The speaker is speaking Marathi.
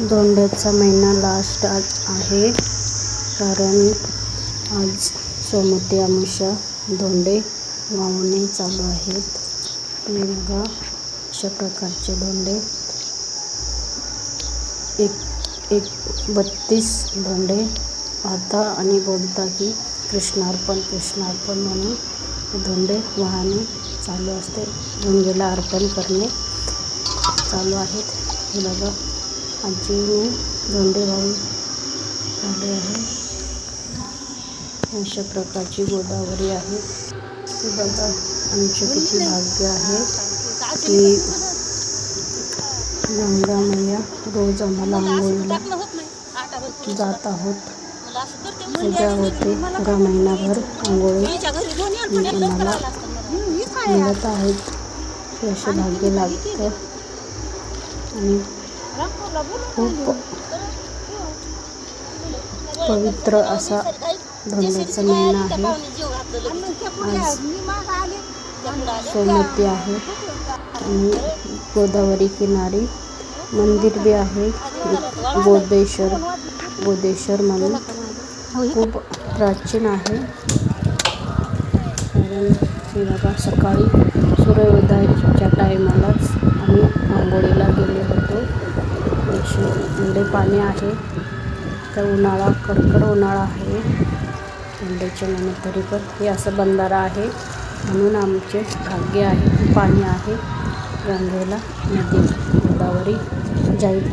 धोंड्याचा महिना लास्ट आहे, कारण आज सोमवती अमावस्या. धोंडे वाहणे चालू आहेत. तुम्ही बघा अशा प्रकारचे धोंडे. एक 32 धोंडे पाहता आणि बोलता की कृष्णार्पण म्हणून धोंडे वाहणे चालू असते. गंगेला अर्पण करणे चालू आहेत. हे बघा आजीने धोंडे वाहून झाले आहे. अशा प्रकारची गोदावरी आहे. हे बघा आमचे किती भाग्य आहे की गंगा मैया रोज आम्हाला आंघोळीला जात आहोत. पूजा होते पुरा महिनाभर आंघोळी आम्हाला मिळत आहेत. हे असे भाग्य लागतं आणि खूप पवित्र असा धोंड्याचा महिना आहे. आज सोमवती आहे आणि गोदावरी किनारी मंदिर बी आहे. गोदेश्वर म्हणून खूप प्राचीन आहे. कारण हे बघा सकाळी सूर्योदयाच्या टायमालाच आम्ही आंघोळीला गेलो होतो. एवढे पाणी आहे. तर उन्हाळा कडकड उन्हाळा आहे थंडीच्या महिन्यात. तरी पण हे असं बंधारा आहे म्हणून आमचे भाग्य आहे. पाणी आहे गंगेला, नदी गोदावरी जाईल.